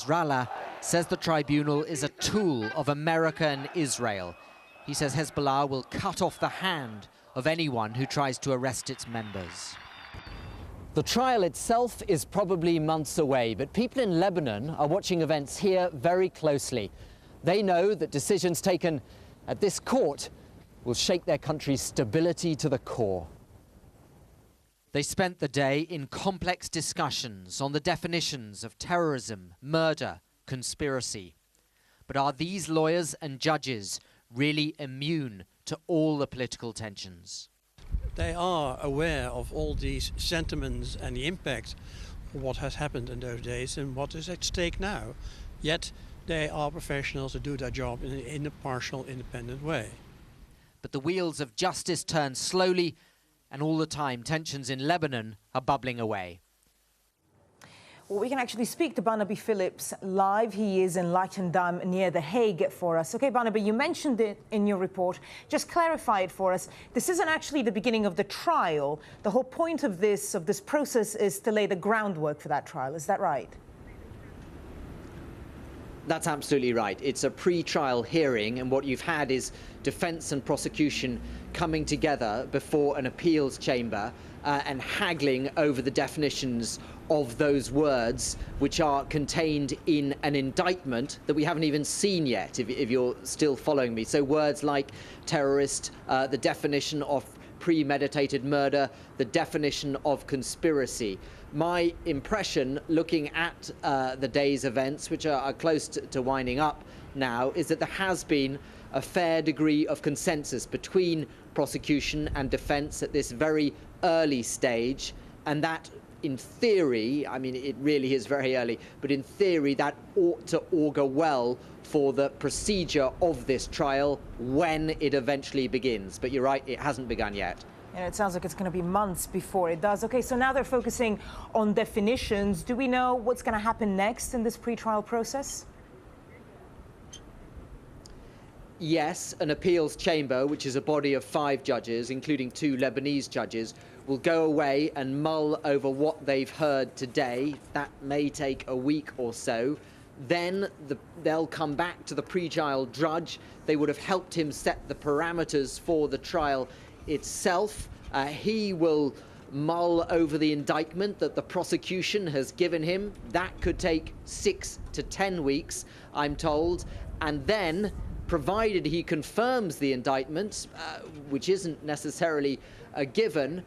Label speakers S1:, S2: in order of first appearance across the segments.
S1: Nasrallah, says the tribunal is a tool of America and Israel. He says Hezbollah will cut off the hand of anyone who tries to arrest its members. The trial itself is probably months away, but people in Lebanon are watching events here very closely. They know that decisions taken at this court will shake their country's stability to the core. They spent the day in complex discussions on the definitions of terrorism, murder, conspiracy. But are these lawyers and judges really immune to all the political tensions?
S2: They are aware of all these sentiments and the impact of what has happened in those days and what is at stake now. Yet they are professionals who do their job in a partial, independent way.
S1: But the wheels of justice turn slowly, and all the time tensions in Lebanon are bubbling away.
S3: Well, we can actually speak to Barnaby Phillips live. He is in Leidschendam near The Hague for us. Okay, Barnaby, you mentioned it in your report. Just clarify it for us. This isn't actually the beginning of the trial. The whole point of this process is to lay the groundwork for that trial. Is that right?
S1: That's absolutely right. It's a pre-trial hearing, and what you've had is defence and prosecution coming together before an appeals chamber and haggling over the definitions of those words which are contained in an indictment that we haven't even seen yet, if you're still following me. So words like terrorist, the definition of premeditated murder, the definition of conspiracy. My impression, looking at the day's events, which are close to winding up now, is that there has been a fair degree of consensus between prosecution and defence at this very early stage, and that, in theory, I mean, it really is very early, but in theory that ought to augur well for the procedure of this trial when it eventually begins. But you're right, it hasn't begun yet.
S3: And it sounds like it's going to be months before it does. Okay, so now they're focusing on definitions. Do we know what's going to happen next in this pre-trial process?
S1: Yes, an appeals chamber, which is a body of 5 judges, including 2 Lebanese judges, will go away and mull over what they've heard today. That may take a week or so. Then they'll come back to the pre-trial judge. They would have helped him set the parameters for the trial itself. He will mull over the indictment that the prosecution has given him. That could take 6 to 10 weeks, I'm told. And then, provided he confirms the indictment, which isn't necessarily a given,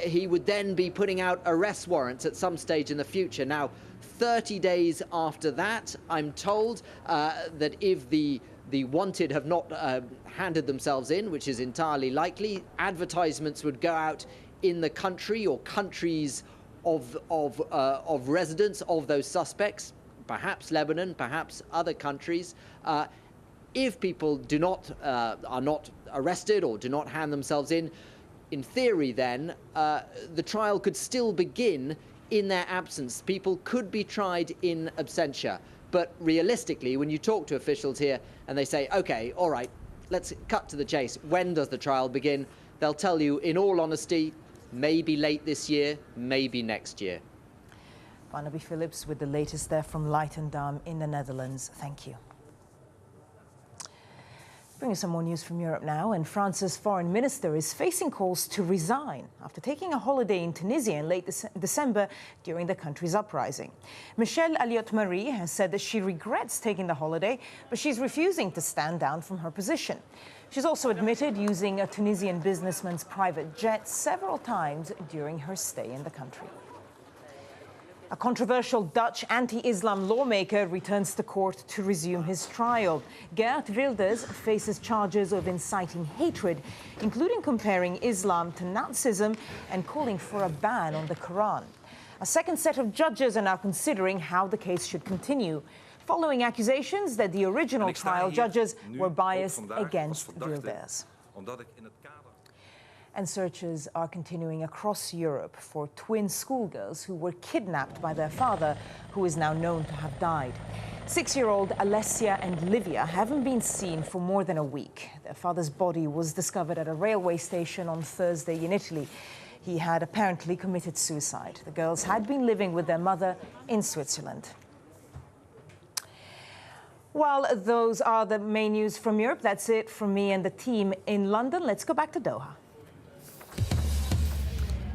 S1: he would then be putting out arrest warrants at some stage in the future. Now, 30 days after that, I'm told that if the wanted have not handed themselves in, which is entirely likely, advertisements would go out in the country or countries of residence of those suspects, perhaps Lebanon, perhaps other countries. If people are not arrested or do not hand themselves in theory then, the trial could still begin in their absence. People could be tried in absentia. But realistically, when you talk to officials here and they say, OK, all right, let's cut to the chase. When does the trial begin? They'll tell you, in all honesty, maybe late this year, maybe next year.
S3: Barnaby Phillips with the latest there from Leidschendam in the Netherlands. Thank you. Bringing some more news from Europe now, and France's foreign minister is facing calls to resign after taking a holiday in Tunisia in late December during the country's uprising. Michelle Alliot-Marie has said that she regrets taking the holiday, but she's refusing to stand down from her position. She's also admitted using a Tunisian businessman's private jet several times during her stay in the country. A controversial Dutch anti-Islam lawmaker returns to court to resume his trial. Geert Wilders faces charges of inciting hatred, including comparing Islam to Nazism and calling for a ban on the Quran. A second set of judges are now considering how the case should continue, following accusations that the original trial judges were biased against Wilders. And searches are continuing across Europe for twin schoolgirls who were kidnapped by their father, who is now known to have died. 6-year-old Alessia and Livia haven't been seen for more than a week. Their father's body was discovered at a railway station on Thursday in Italy. He had apparently committed suicide. The girls had been living with their mother in Switzerland. Well, those are the main news from Europe. That's it from me and the team in London. Let's go back to Doha.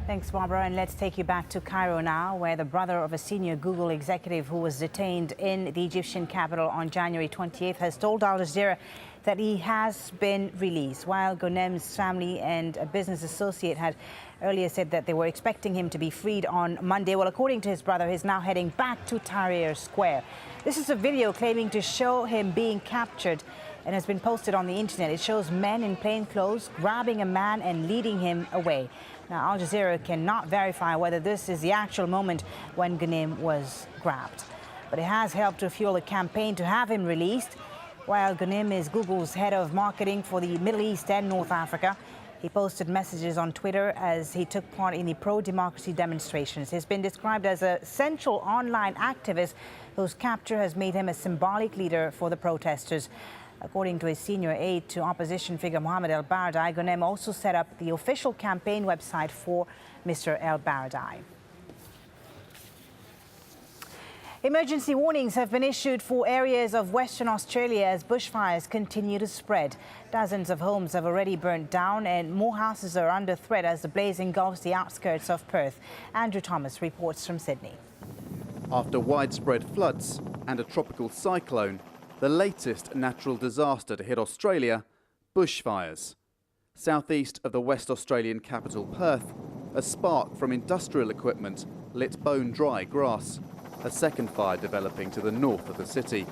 S4: Thanks, Barbara. And let's take you back to Cairo now, where the brother of a senior Google executive who was detained in the Egyptian capital on January 28th has told Al Jazeera that he has been released, while Ghanem's family and a business associate had earlier said that they were expecting him to be freed on Monday. Well, according to his brother, he's now heading back to Tahrir Square. This is a video claiming to show him being captured and has been posted on the internet. It shows men in plain clothes grabbing a man and leading him away. Now, Al Jazeera cannot verify whether this is the actual moment when Ghanem was grabbed, but it has helped to fuel a campaign to have him released. While Ghanem is Google's head of marketing for the Middle East and North Africa, he posted messages on Twitter as he took part in the pro-democracy demonstrations. He's been described as a central online activist whose capture has made him a symbolic leader for the protesters. According to his senior aide to opposition figure Mohammed El-Baradei, Ghanem also set up the official campaign website for Mr. El-Baradei. Emergency warnings have been issued for areas of Western Australia as bushfires continue to spread. Dozens of homes have already burnt down and more houses are under threat as the blaze engulfs the outskirts of Perth. Andrew Thomas reports from Sydney.
S5: After widespread floods and a tropical cyclone, the latest natural disaster to hit Australia, bushfires. Southeast of the West Australian capital Perth, a spark from industrial equipment lit bone-dry grass. A second fire developing to the north of the city.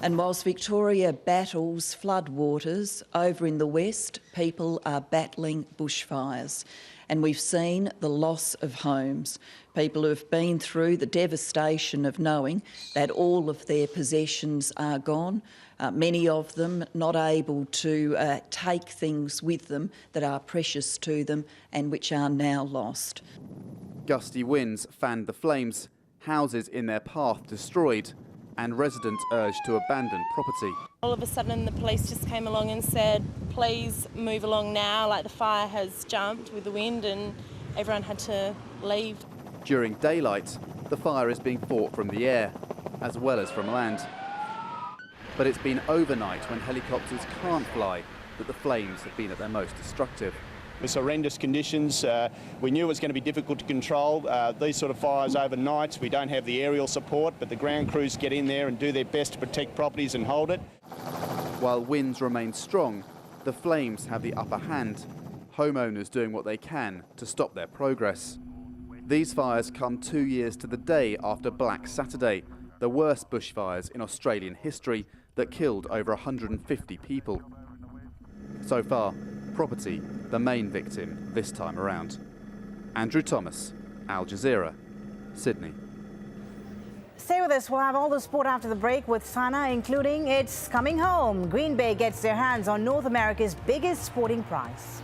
S6: And whilst Victoria battles floodwaters, over in the west, people are battling bushfires. And we've seen the loss of homes. People who have been through the devastation of knowing that all of their possessions are gone, many of them not able to take things with them that are precious to them and which are now lost.
S5: Gusty winds fanned the flames, houses in their path destroyed, and residents urged to abandon property.
S7: All of a sudden the police just came along and said, please move along now, like the fire has jumped with the wind and everyone had to leave.
S5: During daylight, the fire is being fought from the air, as well as from land. But it's been overnight when helicopters can't fly that the flames have been at their most destructive.
S8: It's horrendous conditions. We knew it was going to be difficult to control these sort of fires overnight. We don't have the aerial support, but the ground crews get in there and do their best to protect properties and hold it.
S5: While winds remain strong, the flames have the upper hand, homeowners doing what they can to stop their progress. These fires come 2 years to the day after Black Saturday, the worst bushfires in Australian history that killed over 150 people. So far, property the main victim this time around. Andrew Thomas, Al Jazeera, Sydney.
S4: Stay with us. We'll have all the sport after the break with Sana, including it's coming home. Green Bay gets their hands on North America's biggest sporting prize.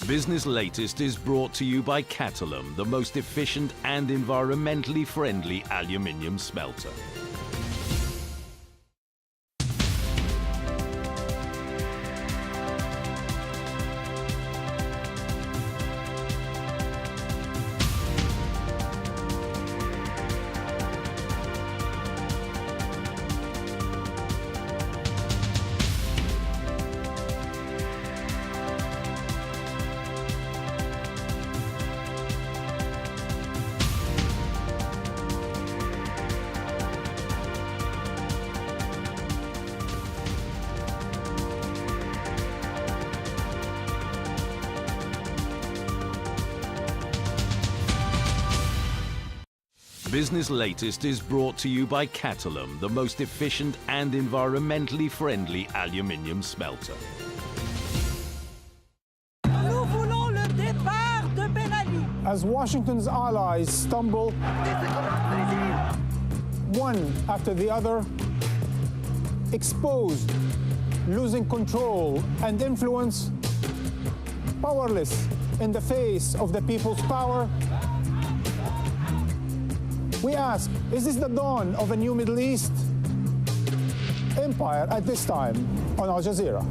S9: Business Latest is brought to you by Catalum, the most efficient and environmentally friendly aluminium smelter. Business Latest is brought to you by Catalum, the most efficient and environmentally friendly aluminium smelter.
S10: As Washington's allies stumble, one after the other, exposed, losing control and influence, powerless in the face of the people's power, we ask, is this the dawn of a new Middle East? Empire at this time on Al Jazeera.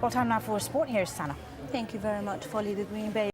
S4: Well, time now for sport. Here's Sana.
S11: Thank you very much, Folly. The Green Bay